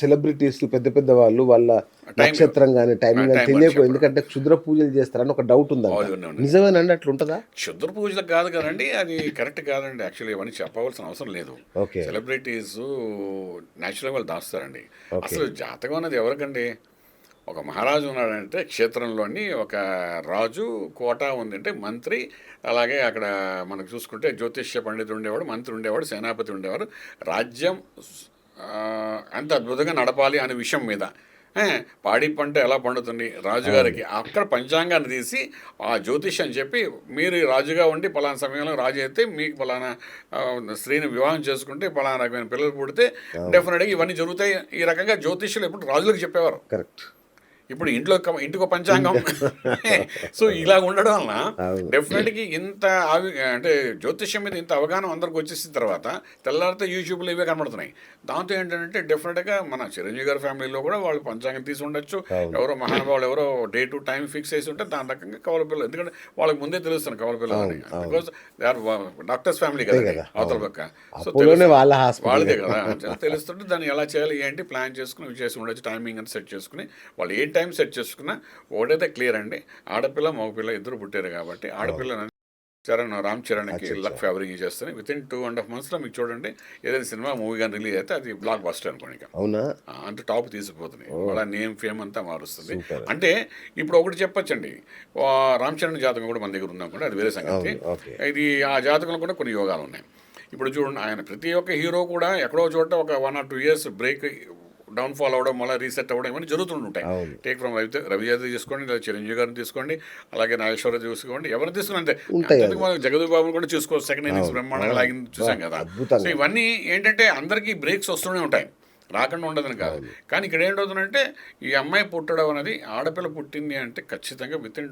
Celebrities పెద్ద పెద్ద వాళ్ళు వాళ్ళ టైం నక్షత్రం గాని, టైమింగ్ గాని టైం అని తెలియకు చెప్పడం. ఎందుకంటే క్షుద్ర పూజలు చేస్తారని ఒక డౌట్ ఉందంట. అవునండి. నిజమేనండి అట్లుంటదా? క్షుద్ర పూజలకు కాదు కదండి, అది కరెక్ట్ కాదండి. యాక్చువల్లీ ఇవన్నీ చెప్పవలసిన అవసరం లేదు. ఓకే. సెలబ్రిటీస్ న్యాచురల్గా వాళ్ళు దాస్తారండి. ఓకే. అసలు జాతకం అనేది ఎవరికండి? ఒక మహారాజు ఉన్నాడంటే క్షేత్రంలోని ఒక రాజు కోట ఉందంటే మంత్రి, అలాగే అక్కడ మనకు చూసుకుంటే జ్యోతిష్య పండితుడు ఉండేవాడు, మంత్రి ఉండేవాడు, సేనాపతి ఉండేవారు. రాజ్యం ఆ, ఎంత అద్భుతంగా నడపాలి అనే విషయం మీద ఏ, పాడి పంట ఎలా పండుతుంది రాజుగారికి అక్కడ పంచాంగాన్ని తీసి ఆ జ్యోతిష్యం చెప్పి మీరు రాజుగా ఉండి పలానా సమయంలో రాజు అయితే మీకు పలానా స్త్రీని వివాహం చేసుకుంటే పలానా రకమైన పిల్లలు పుడితే డెఫినెట్గా ఇవన్నీ జరుగుతాయి. ఈ రకంగా జ్యోతిష్యులు ఎప్పుడు రాజులకు చెప్పేవారు. కరెక్ట్. ఇప్పుడు ఇంటికి పంచాంగం. సో ఇలా ఉండడం వలన అవును. డెఫినెట్గా ఇంత అంటే జ్యోతిష్యం మీద ఇంత అవగాహన అందరికి వచ్చేసిన తర్వాత తెల్లారితే యూట్యూబ్లో ఇవే కనబడుతున్నాయి. దాంతో ఏంటంటే డెఫినెట్గా మన చిరంజీవి గారి ఫ్యామిలీలో కూడా వాళ్ళు పంచాంగం తీసి ఉండొచ్చు. అవును. ఎవరో మహానుభావులు ఎవరో డే టు టైం ఫిక్స్ చేసి ఉంటే దాని రకంగా కవల పిల్లలు, ఎందుకంటే వాళ్ళకి ముందే తెలుస్తుంది కవల పిల్లలు అని. Because they are doctors family కదా కదా. అవతల పక్క. సో అపోలోనే వాళ్ళ హాస్పిటల్. వాళ్ళదే కదా తెలుస్తుంటే దాన్ని ఎలా చేయాలి ఏంటి ప్లాన్ చేసుకుని చేసి ఉండొచ్చు. టైమింగ్ అని సెట్ చేసుకుని వాళ్ళు ఏ టైం సెట్ చేసుకున్నా ఒకటైతే క్లియర్ అండి, ఆడపిల్ల మగపిల్ల ఇద్దరు పుట్టారు కాబట్టి ఆడపిల్ల రామ్ చరణ్కి లక్ ఫేవరింగ్ చేస్తాను. విత్ ఇన్ 2.5 monthsలో మీకు చూడండి ఏదైనా సినిమా మూవీ కానీ రిలీజ్ అయితే అది బ్లాక్ బస్టర్ అనుకోండి. ఇక అవునా? అంటే టాప్ తీసుకుపోతుంది, వాళ్ళ నేమ్ ఫేమ్ అంతా మారుస్తుంది. సూపర్. అంటే ఇప్పుడు ఒకటి చెప్పొచ్చండి, రామ్ చరణ్ జాతకం కూడా మన దగ్గర ఉందనుకోండి, అది వేరే సంగతి. ఓకే. ఇది ఆ జాతకంలో కూడా కొన్ని యోగాలు ఉన్నాయి. ఇప్పుడు చూడండి, ఆయన ప్రతి ఒక్క హీరో కూడా ఎక్కడో చోట ఒక 1 or 2 years బ్రేక్ డౌన్ఫాల్ అవ్వడం, మళ్ళీ రీసెట్ అవ్వడం ఇవన్నీ జరుగుతుంటాయి. అవును. టేక్ ఫ్రమ్ రవితేజ తీసుకోండి, లేదా చిరంజీవి గారిని తీసుకోండి, అలాగే నాగేశ్వరరావు తీసుకోండి, ఎవరిని తీసుకుని అంతే. ఉంటాయి అంతేందుకు మనం జగదీప్ బాబుని కూడా చూసుకోవచ్చు, సెకండ్ ఇన్నింగ్స్ బ్రహ్మాండంగా లాగింది చూసాం కదా. అద్భుతంగా. సో ఇవన్నీ ఏంటంటే అందరికీ బ్రేక్స్ వస్తూనే ఉంటాయి, రాకుండా ఉండదని కాదు. కానీ ఇక్కడ ఏంటవుతుందంటే ఈ అమ్మాయి పుట్టడం అనేది, ఆడపిల్ల పుట్టింది అంటే ఖచ్చితంగా విత్ ఇన్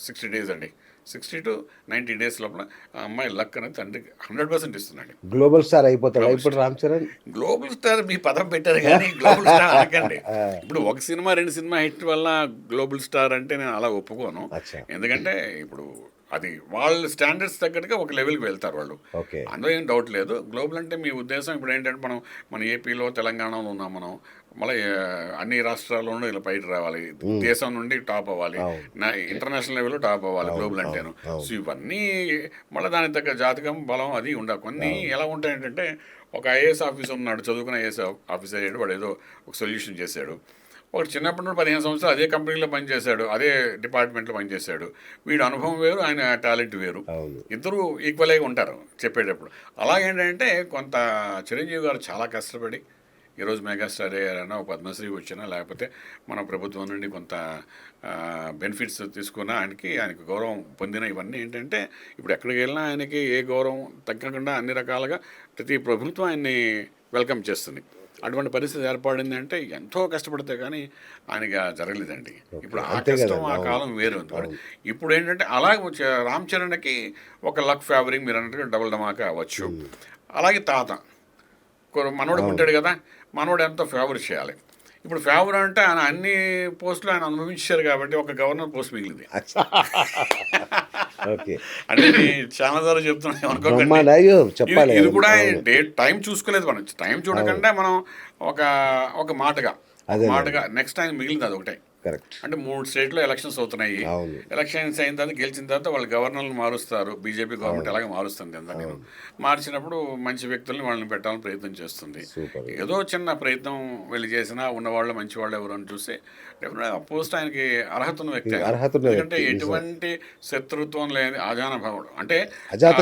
60 days అండి, 60 to 90 days లోపల ఆ అమ్మాయి లక్ అనేది తండ్రికి 100% ఇస్తున్నాడు. గ్లోబల్ స్టార్ అయిపోతాడు ఇప్పుడు రామ్ చరణ్. గ్లోబల్ స్టార్ మీ పదం పెట్టారు కానీ గ్లోబల్ స్టార్ అనకండి. ఇప్పుడు ఒక సినిమా 2 సినిమా హిట్ వల్ల గ్లోబల్ స్టార్ అంటే నేను అలా ఒప్పుకోను. అచ్చా. ఎందుకంటే ఇప్పుడు అది వాళ్ళ స్టాండర్డ్స్ తగ్గట్టుగా ఒక లెవెల్కి వెళ్తారు వాళ్ళు, ఓకే. అందులో ఏం డౌట్ లేదు. గ్లోబల్ అంటే మీ ఉద్దేశం ఇప్పుడు ఏంటంటే మన ఏపీలో తెలంగాణలో ఉన్నాం మనం, మళ్ళీ అన్ని రాష్ట్రాల్లోనూ ఇలా బయట రావాలి, దేశం నుండి టాప్ అవ్వాలి, ఇంటర్నేషనల్ లెవెల్లో టాప్ అవ్వాలి గ్లోబల్ అంటేను. సో ఇవన్నీ మళ్ళీ దానికి తగ్గ జాతకం బలం అది ఉండాలి. కొన్ని ఎలా ఉంటాయంటే ఒక ఐఏఎస్ ఆఫీసర్ ఉన్నాడు, చదువుకున్న ఐఏఎస్ ఆఫీసర్ అయ్యాడు, వాడు ఏదో ఒక సొల్యూషన్ చేశాడు. ఒకటి చిన్నప్పటి నుండి 15 సంవత్సరాలు అదే కంపెనీలో పనిచేశాడు, అదే డిపార్ట్మెంట్లో పనిచేశాడు. వీడు అనుభవం వేరు, ఆయన టాలెంట్ వేరు, ఇద్దరు ఈక్వల్గా ఉంటారు చెప్పేటప్పుడు. అలాగేంటంటే కొంత చిరంజీవి గారు చాలా కష్టపడి ఈరోజు మెగాస్టార్ అయ్యారన్నా, ఒక పద్మశ్రీ వచ్చినా, లేకపోతే మన ప్రభుత్వం నుండి కొంత బెనిఫిట్స్ తీసుకున్న ఆయనకి గౌరవం పొందిన ఇవన్నీ ఏంటంటే ఇప్పుడు ఎక్కడికి వెళ్ళినా ఆయనకి ఏ గౌరవం తగ్గకుండా అన్ని రకాలుగా ప్రతి ప్రభుత్వం ఆయన్ని వెల్కమ్ చేస్తుంది. అటువంటి పరిస్థితి ఏర్పడింది అంటే ఎంతో కష్టపడితే కానీ ఆయనకి జరగలేదండి. ఇప్పుడు ఆ కష్టం ఆ కాలం వేరు. ఇప్పుడు ఏంటంటే అలాగే రామ్ చరణ్కి ఒక లక్ ఫేవరింగ్ మీరు అన్నట్టుగా డబుల్ ధమాకా అవ్వచ్చు. అలాగే తాత మనోడు పుట్టాడు కదా, మనోడు ఎంతో ఫేవర్ చేయాలి. ఇప్పుడు ఫేవర్ అంటే ఆయన అన్ని పోస్టులు ఆయన అనుభవించారు కాబట్టి ఒక గవర్నర్ పోస్ట్ మిగిలింది. అంటే చాలా ద్వారా చెప్తున్నాను అనుకోకండి. ఇది కూడా టైం చూసుకోలేదు, మనం టైం చూడకుండా మనం ఒక మాటగా నెక్స్ట్ టైం మిగిలింది అది ఒకటే. అంటే 3 స్టేట్లో ఎలక్షన్స్ అవుతున్నాయి. ఎలక్షన్స్ అయిన తర్వాత గెలిచిన తర్వాత వాళ్ళు గవర్నర్లు మారుస్తారు, బీజేపీ గవర్నమెంట్ అలాగే మారుస్తుంది. అందరినీ మార్చినప్పుడు మంచి వ్యక్తుల్ని వాళ్ళని పెట్టాలని ప్రయత్నం చేస్తుంది. ఏదో చిన్న ప్రయత్నం వెళ్ళి చేసినా ఉన్నవాళ్ళు మంచి వాళ్ళు ఎవరు అని చూసి డెఫినెట్గా పోస్ట్ ఆయనకి అర్హత ఉన్న వ్యక్తి. ఎందుకంటే ఎటువంటి శత్రుత్వం లేదు, ఆజానభావుడు అంటే అజాత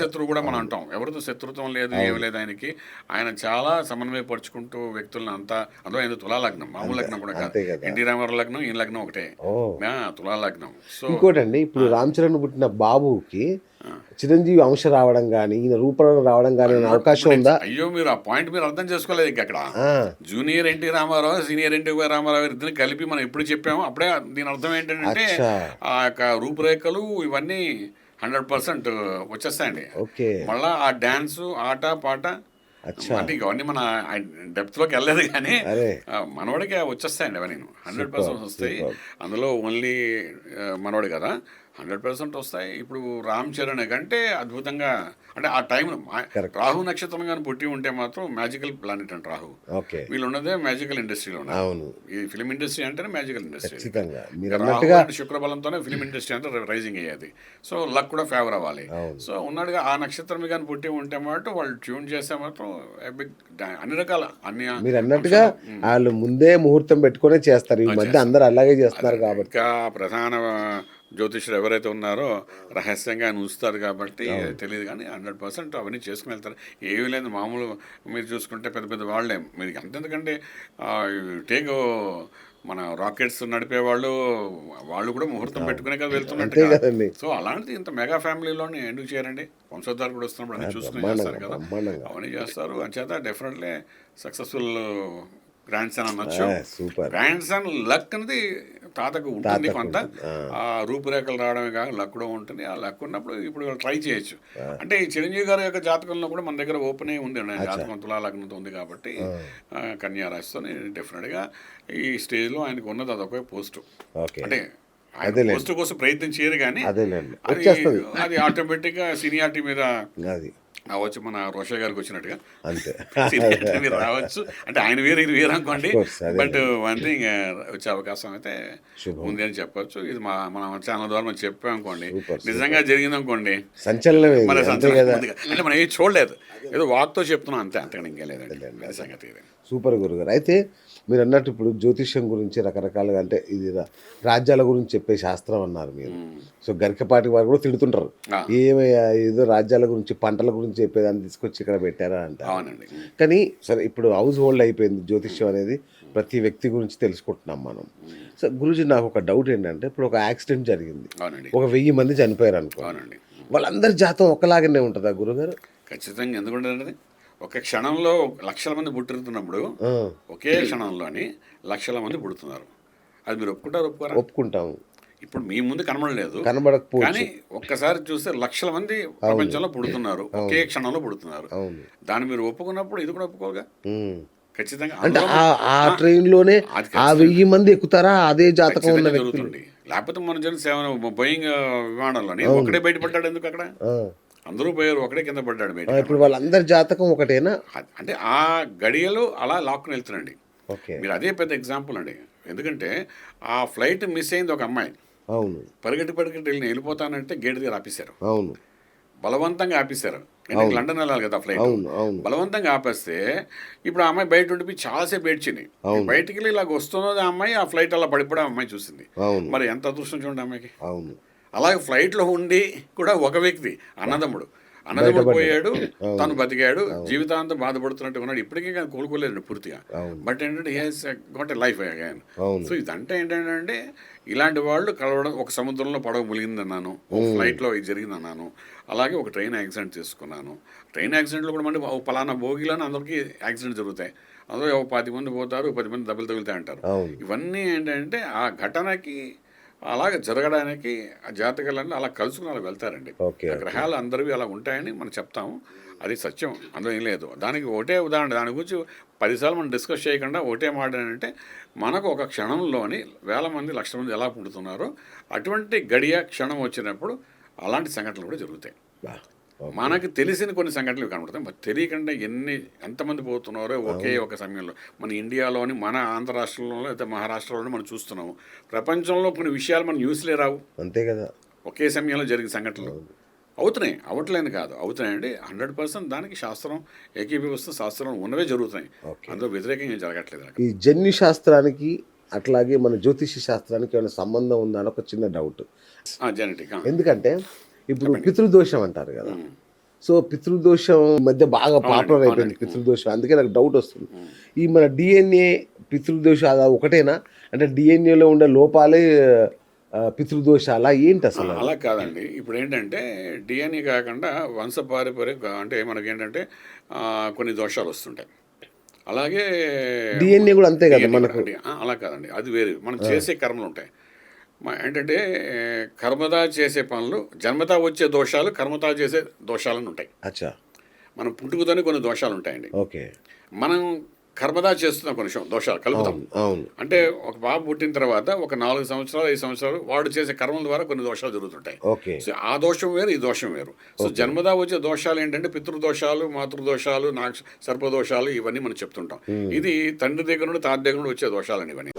శత్రువు కూడా మనం అంటాం. ఎవరితో శత్రుత్వం లేదు, ఏమి లేదు ఆయనకి. ఆయన చాలా సమన్వయపరుచుకుంటూ వ్యక్తులను అంతా, అందులో ఆయన తులాలగ్నం, మామూలు లగ్నం కూడా కాదు. ఎన్టీ రామారావు లగ్నం, ఈయన లగ్నం ఒకటే, తులాలగ్నం. సో ఇంకోటండి, ఇప్పుడు రామ్ చరణ్ పుట్టిన బాబుకి చిరంజీవి అంశ రావడం కానీ, ఈయన రూపంలో రావడం కానీ అవకాశం ఉందా? అయ్యో, మీరు ఆ పాయింట్ మీరు అర్థం చేసుకోలేదు. ఇంకా అక్కడ junior NT Ramarao, senior NT Ramarao ఇద్దరిని కలిపి మనం ఎప్పుడు చెప్పాము అప్పుడే దీని అర్థం ఏంటంటే ఆ యొక్క రూపురేఖలు ఇవన్నీ 100% వచ్చేస్తాయండి. మళ్ళా ఆ డాన్స్, ఆట పాట అంటే ఇవన్నీ మన డెప్త్లోకి వెళ్ళలేదు కానీ మనవాడికి వచ్చేస్తాయండి అవన్నీ 100% వస్తాయి. అందులో ఓన్లీ మనవాడు కదా, 100% వస్తాయి. ఇప్పుడు రామ్ చరణ్ కంటే అద్భుతంగా అంటే ఆ టైం Correct. రాహు నక్షత్రం కానీ పుట్టి ఉంటే మాత్రం మ్యాజికల్ ప్లానెట్ అంట రాహు. ఓకే. వీళ్ళు ఉన్నదే మ్యాజికల్ ఇండస్ట్రీలో ఉన్నారు. అవును. ఈ ఫిలిం ఇండస్ట్రీ అంటేనే మ్యాజికల్ ఇండస్ట్రీ. ఖచ్చితంగా మీరు రాహు అన్నట్టుగా అండ్ శుక్రబలంతోనే ఫిలిం ఇండస్ట్రీ అంతా రైజింగ్ అయ్యేది. సో లక్ కూడా ఫేవర్ అవ్వాలి. అవును. సో ఉన్నాడుగా ఆ నక్షత్రం కానీ పుట్టి ఉంటే మాత్రం వాళ్ళు ట్యూన్ చేస్తే మాత్రం బిగ్ అన్ని రకాల అన్ని మీరు అన్నట్టుగా వాళ్ళు ముందే ముహూర్తం పెట్టుకునే చేస్తారు. ఈ మధ్య అందరూ అలాగే చేస్తున్నారు కాబట్టి. ఇంకా ప్రధాన జ్యోతిష్యులు ఎవరైతే ఉన్నారో రహస్యంగా ఆయన ఉంచుతారు కాబట్టి తెలియదు, కానీ 100% అవన్నీ చేసుకుని వెళ్తారు. ఏమీ లేదు, మామూలు మీరు చూసుకుంటే పెద్ద పెద్ద వాళ్ళే మీరు అంతెందుకంటే టేక్ మన రాకెట్స్ నడిపే వాళ్ళు కూడా ముహూర్తం పెట్టుకునే కదా అంతే వెళ్తున్నట్టు. కదండి. సో అలాంటిది ఇంత మెగా ఫ్యామిలీలోని ఎందుకు చేయరండి? వంశోద్ధారు కూడా వస్తున్నప్పుడు అన్ని చూసుకుని చేస్తారు కదా, బ్రహ్మాండంగా. అవన్నీ చేస్తారు. అంచేత డెఫినెట్లీ సక్సెస్ఫుల్ గ్రాండ్ సన్ అనొచ్చు. సూపర్. గ్రాండ్ సన్ లక్ అనేది తాతకు ఉంటుంది కొంత. ఆ రూపురేఖలు రావడమే కాక లక్ కూడా ఉంటుంది. ఆ లక్ ఉన్నప్పుడు ఇప్పుడు ట్రై చేయొచ్చు. అంటే ఈ చిరంజీవి గారి యొక్క జాతకంలో కూడా మన దగ్గర ఓపెన్ అయి ఉంది, జాతకం తులా లగ్నంతో ఉంది కాబట్టి కన్యా రాశితో డెఫినెట్గా ఈ స్టేజ్లో ఆయనకు ఉన్నది అదొక పోస్టు. ఓకే. అంటే ఆయన పోస్ట్ కోసం ప్రయత్నం చేయరు కానీ అదేలేండి, అది వచ్చేస్తుంది. అది ఆటోమేటిక్గా సీనియారిటీ మీద అది రావచ్చు. మన రోషయ్య గారికి వచ్చినట్టుగా అంతే. సీనియారిటీ మీద రావచ్చు. అంటే ఆయన వేరు ఇది వేరు అనుకోండి, Of course, అదే. బట్ వన్ థింగ్ వచ్చే అవకాశం అయితే శుభం. ఉంది అని చెప్పొచ్చు. ఇది మన ఛానల్ ద్వారా మనం చెప్పాం అనుకోండి, Super, నిజంగా జరిగింది అనుకోండి, సంచలనమే మన ఇది, అంతే కదా. అంటే మనం ఏం చూడలేదు, ఏదో వాక్తో చెప్తున్నాం అంతే, అంతకన్నా ఇంకేం లేదండి. అది సంగతి ఇది. సూపర్ గురుగారు. అయితే మీరు అన్నట్టు ఇప్పుడు జ్యోతిష్యం గురించి రకరకాలుగా అంటే ఇది రాజ్యాల గురించి చెప్పే శాస్త్రం అన్నారు మీరు. సో గరికపాటి వారు కూడా తిడుతుంటారు, ఏమయ్యా ఏదో రాజ్యాల గురించి పంటల గురించి చెప్పేదాన్ని తీసుకొచ్చి ఇక్కడ పెట్టారా అంట. అవునండి. కానీ సరే ఇప్పుడు హౌస్ హోల్డ్ అయిపోయింది జ్యోతిష్యం అనేది, ప్రతి వ్యక్తి గురించి తెలుసుకుంటున్నాం మనం. సో గురూజీ నాకు ఒక డౌట్ ఏంటంటే, ఇప్పుడు ఒక యాక్సిడెంట్ జరిగింది, అవునండి. ఒక 1000 మంది చనిపోయారు అనుకో, అవునండి. వాళ్ళందరి జాతం ఒకలాగానే ఉంటుందా గురుగారు? ఖచ్చితంగా. ఎందుకంటే ఒక క్షణంలో లక్షల మంది పుట్టుతున్నప్పుడు ఒకే క్షణంలోని లక్షల మంది పుడుతున్నారు. అది మీరు ఒప్పుకోరా? ఒప్పుకుంటాము. ఇప్పుడు మీ ముందు కనబడలేదు, కనబడకపోవచ్చు, కానీ ఒక్కసారి చూస్తే లక్షల మంది ప్రపంచంలో పుడుతున్నారు, ఒకే క్షణంలో పుడుతున్నారు. అవును. దాన్ని మీరు ఒప్పుకున్నప్పుడు ఇది కూడా ఒప్పుకోగా ఖచ్చితంగా. అంటే ఆ ట్రైన్ లోనే ఆ 1000 మంది ఎక్కుతారా అదే జాతకం ఉన్న వ్యక్తులు? జరుగుతుంది. లేకపోతే మన జన బోయింగ్ విమానంలోని ఒకడే బయటపడ్డాడు ఎందుకు? అక్కడ అందరూ పోయారు, ఒకడే కింద పడ్డాడు బయట. ఇప్పుడు వాళ్ళందరి జాతకం ఒకటేనా? అంటే ఆ గడియలు అలా లాక్కుని వెళ్తున్నాండి. ఓకే. మీరు అదే పెద్ద ఎగ్జాంపుల్ అండి. ఎందుకంటే ఆ ఫ్లైట్ మిస్ అయింది ఒక అమ్మాయి. అవును. పరిగెట్టి వెళ్ళిపోతానంటే గేట్ దగ్గర ఆపేశారు. అవును. బలవంతంగా ఆపేశారు. ఎందుకంటే లండన్ వెళ్ళాలి కదా ఫ్లైట్. అవును. బలవంతంగా ఆపేస్తే ఇప్పుడు ఆ అమ్మాయి బయట ఉండిపోయి చాలాసేపు ఏడ్చింది. బయటికి వెళ్ళి ఇలాగ వస్తున్నది ఆ అమ్మాయి, ఆ ఫ్లైట్ అలా పడిపోవడం ఆ అమ్మాయి చూసింది. మరి ఎంత అదృష్టం చూడండి అమ్మాయికి. అవును. అలాగే ఫ్లైట్లో ఉండి కూడా ఒక వ్యక్తి అన్నదమ్ముడు పోయాడు, తను బతికాడు, జీవితాంతం బాధపడుతున్నట్టు ఉన్నాడు. ఇప్పటికీ కానీ కోలుకోలేదు పూర్తిగా. బట్ ఏంటంటే he has got a life again. So ఇదంటే ఏంటంటే ఇలాంటి వాళ్ళు కలవడం, ఒక సముద్రంలో పడవ ములిగిందన్నాను, ఒక ఫ్లైట్లో ఇది జరిగిందన్నాను, అలాగే ఒక ట్రైన్ యాక్సిడెంట్ చేసుకున్నాను. ట్రైన్ యాక్సిడెంట్లో కూడా మళ్ళీ పలానా భోగిలోనే అందరికీ యాక్సిడెంట్ జరుగుతాయి. అందులో 10 మంది పోతారు, 10 మంది దెబ్బలు తగులుతాయి అంటారు. ఇవన్నీ ఏంటంటే ఆ ఘటనకి అలాగే జరగడానికి ఆ జాతకాలన్నీ అలా కలుసుకుని అలా వెళ్తారండి. గ్రహాలు అందరివి అలా ఉంటాయని మనం చెప్తాము, అది సత్యం, అందులో ఏం లేదు. దానికి ఒకటే ఉదాహరణ, దాని గురించి 10 సార్లు మనం డిస్కస్ చేయకుండా ఒకటే మాట ఏంటంటే, మనకు ఒక క్షణంలోని వేల మంది లక్షల మంది ఎలా పుడుతున్నారో అటువంటి గడియ క్షణం వచ్చినప్పుడు అలాంటి సంఘటనలు కూడా జరుగుతాయి. మనకు తెలిసిన కొన్ని సంఘటనలు కనబడతాయి, మరి తెలియకుండా ఎంతమంది పోతున్నారో ఒకే ఒక సమయంలో. మన ఇండియాలోని, మన ఆంధ్ర రాష్ట్రంలో లేదా మహారాష్ట్రలోని మనం చూస్తున్నాము. ప్రపంచంలో కొన్ని విషయాలు మన న్యూస్లే రావు, అంతే కదా. ఒకే సమయంలో జరిగిన సంఘటనలు అవుతున్నాయి, అవట్లేని కాదు, అవుతున్నాయండి. 100% దానికి శాస్త్రం ఏకీభవిస్తూ శాస్త్రం ఉన్నవే జరుగుతున్నాయి, అందులో వ్యతిరేకంగా జరగట్లేదు. ఈ జన్యు శాస్త్రానికి అట్లాగే మన జ్యోతిష శాస్త్రానికి ఏమైనా సంబంధం ఉందా అని ఒక చిన్న డౌట్. జెనెటిక్. ఎందుకంటే ఇప్పుడు పితృదోషం అంటారు కదా, సో పితృదోషం మధ్య బాగా పాపులర్ అయిపోయింది పితృదోషం, అందుకే నాకు డౌట్ వస్తుంది. ఈ మన డిఎన్ఏ పితృదోష ఒకటేనా? అంటే డిఎన్ఏలో ఉండే లోపాలే పితృదోషాల ఏంటి అసలు? అలా కాదండి. ఇప్పుడు ఏంటంటే డిఎన్ఏ కాకుండా వంశపారంపర్యం అంటే మనకేంటంటే కొన్ని దోషాలు వస్తుంటాయి. అలాగే డిఎన్ఏ కూడా అంతే కదా మనకు? అలా కాదండి, అది వేరే. మనం చేసే కర్మలు ఉంటాయి. ఏంటంటే కర్మదా చేసే పనులు, జన్మతా వచ్చే దోషాలు కర్మతా చేసే దోషాలని ఉంటాయి. అచ్చా. మనం పుట్టుకతోనే కొన్ని దోషాలు ఉంటాయండి. ఓకే. మనం కర్మదా చేస్తున్న కొన్ని దోషాలు కలుపుతాం. అవును. అంటే ఒక బాబు పుట్టిన తర్వాత ఒక 4 సంవత్సరాలు 5 సంవత్సరాలు వాడు చేసే కర్మల ద్వారా కొన్ని దోషాలు జరుగుతుంటాయి. ఓకే. సో ఆ దోషం వేరు, ఈ దోషం వేరు. సో జన్మదా వచ్చే దోషాలు ఏంటంటే పితృదోషాలు, మాతృదోషాలు, సర్పదోషాలు ఇవన్నీ మనం చెప్తుంటాం. ఇది తండ్రి దగ్గర నుండి తాత దగ్గర నుండి వచ్చే దోషాలని ఇవన్నీ.